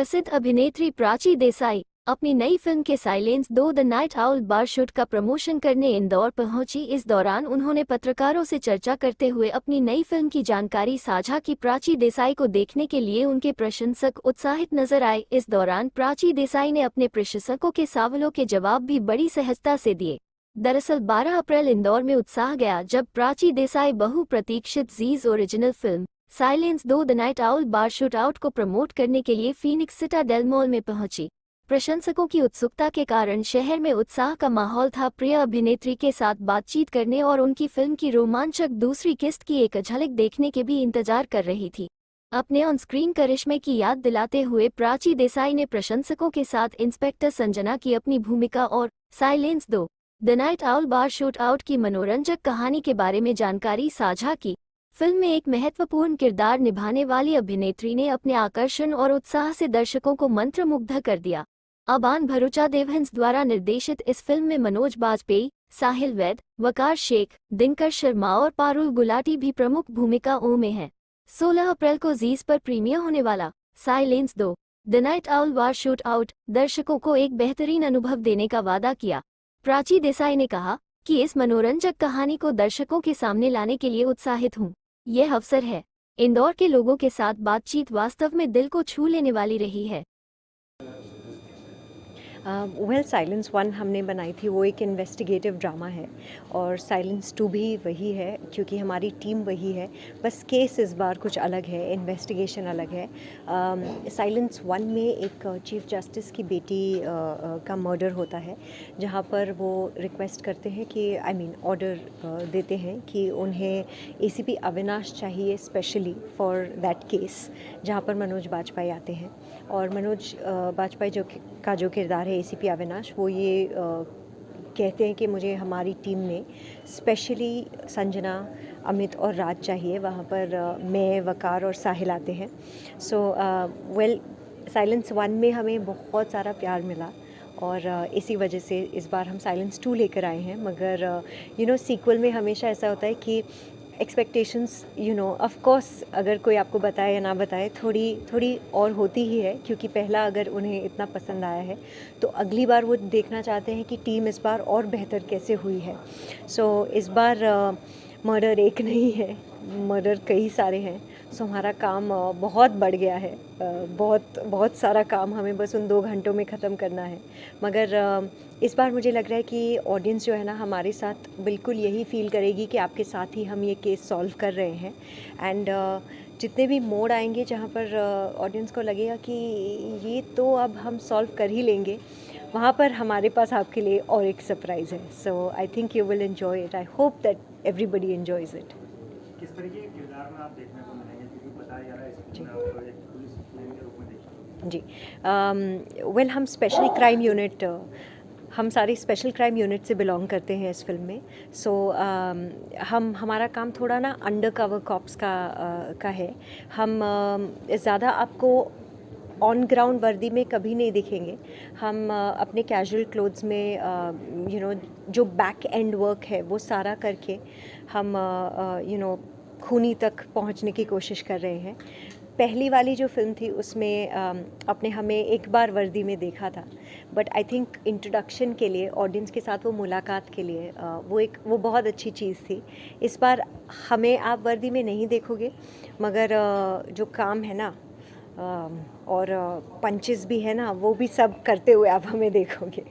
प्रसिद्ध अभिनेत्री प्राची देसाई अपनी नई फिल्म के silence 2 the night owl bar shoot का प्रमोशन करने इंदौर पहुंची। इस दौरान उन्होंने पत्रकारों से चर्चा करते हुए अपनी नई फिल्म की जानकारी साझा की। प्राची देसाई को देखने के लिए उनके प्रशंसक उत्साहित नजर आए। इस दौरान प्राची देसाई ने अपने प्रशंसकों के सवालों के जवाब भी बड़ी सहजता से दिए। दरअसल 12 अप्रैल इंदौर में उत्साह गया जब प्राची देसाई बहुप्रतीक्षित जीज original film silence 2 the night owl bar shootout को प्रमोट करने के लिए फीनिक्स सिटाडेल मॉल में पहुंची। प्रशंसकों की उत्सुकता के कारण शहर में उत्साह का माहौल था। प्रिय अभिनेत्री के साथ बातचीत करने और उनकी फिल्म की रोमांचक दूसरी किस्त की एक झलक देखने के भी इंतजार कर रही थी। अपने ऑन स्क्रीन करिश्मे की याद दिलाते हुए प्राची देसाई ने प्रशंसकों के साथ इंस्पेक्टर संजना की अपनी भूमिका और silence 2 the night owl bar shoot out की मनोरंजक कहानी के बारे में जानकारी साझा की। फिल्म में एक महत्वपूर्ण किरदार निभाने वाली अभिनेत्री ने अपने आकर्षण और उत्साह से दर्शकों को मंत्रमुग्ध कर दिया। अबान भरूचा देवहंस द्वारा निर्देशित इस फिल्म में मनोज बाजपेयी, साहिल वैद, वकार शेख, दिनकर शर्मा और पारुल गुलाटी भी प्रमुख भूमिकाओं में हैं। 16 अप्रैल को जीज पर प्रीमियर होने वाला silence 2 the night owl bar shoot out दर्शकों को एक बेहतरीन अनुभव देने का वादा किया। प्राची देसाई ने कहा कि इस मनोरंजक कहानी को दर्शकों के सामने लाने के लिए उत्साहित हूँ। यह अवसर है। इंदौर के लोगों के साथ बातचीत वास्तव में दिल को छू लेने वाली रही है। साइलेंस 1 हमने बनाई थी, वो एक इन्वेस्टिगेटिव ड्रामा है और साइलेंस 2 भी वही है क्योंकि हमारी टीम वही है, बस केस इस बार कुछ अलग है, इन्वेस्टिगेशन अलग है। साइलेंस 1 में एक चीफ जस्टिस की बेटी का मर्डर होता है जहाँ पर वो रिक्वेस्ट करते हैं कि ऑर्डर देते हैं कि उन्हें एसीपी अविनाश चाहिए स्पेशली फॉर दैट केस, जहाँ पर मनोज बाजपेयी आते हैं। और मनोज बाजपेयी का जो किरदार है एसीपी अविनाश, वो ये कहते हैं कि मुझे हमारी टीम में स्पेशली संजना, अमित और राज चाहिए। वहाँ पर मैं, वकार और साहिल आते हैं। साइलेंस 1 में हमें बहुत सारा प्यार मिला और इसी वजह से इस बार हम साइलेंस 2 लेकर आए हैं। मगर सीक्वल में हमेशा ऐसा होता है कि एक्सपेक्टेशंस ऑफ कोर्स अगर कोई आपको बताए या ना बताए थोड़ी और होती ही है, क्योंकि पहला अगर उन्हें इतना पसंद आया है तो अगली बार वो देखना चाहते हैं कि टीम इस बार और बेहतर कैसे हुई है। इस बार मर्डर एक नहीं है, मर्डर कई सारे हैं। हमारा काम बहुत बढ़ गया है, बहुत सारा काम हमें बस उन 2 घंटों में ख़त्म करना है। मगर इस बार मुझे लग रहा है कि ऑडियंस जो है ना हमारे साथ बिल्कुल यही फील करेगी कि आपके साथ ही हम ये केस सॉल्व कर रहे हैं। एंड जितने भी मोड़ आएंगे जहाँ पर ऑडियंस को लगेगा कि ये तो अब हम सॉल्व कर ही लेंगे, वहाँ पर हमारे पास आपके लिए और एक सरप्राइज़ है। So I think you will enjoy it. I hope that everybody enjoys it. किस तरीके के किरदार में आप देखने को मिलेंगे, क्योंकि बताया जा रहा है इस फिल्म में आपको एक पुलिस मैन के रूप में देखेंगे? जी, हम सारी स्पेशल क्राइम यूनिट से बिलोंग करते हैं इस फिल्म में। हमारा काम थोड़ा ना अंडर कवर कॉप्स का है। हम ज़्यादा आपको ऑन ग्राउंड वर्दी में कभी नहीं दिखेंगे। हम अपने कैजुअल क्लोथ्स में जो बैक एंड वर्क है वो सारा करके हम खूनी तक पहुंचने की कोशिश कर रहे हैं। पहली वाली जो फिल्म थी उसमें आपने हमें एक बार वर्दी में देखा था, बट आई थिंक इंट्रोडक्शन के लिए ऑडियंस के साथ वो मुलाकात के लिए वो बहुत अच्छी चीज़ थी। इस बार हमें आप वर्दी में नहीं देखोगे, मगर जो काम है ना और पंचेस भी है ना, वो भी सब करते हुए आप हमें देखोगे।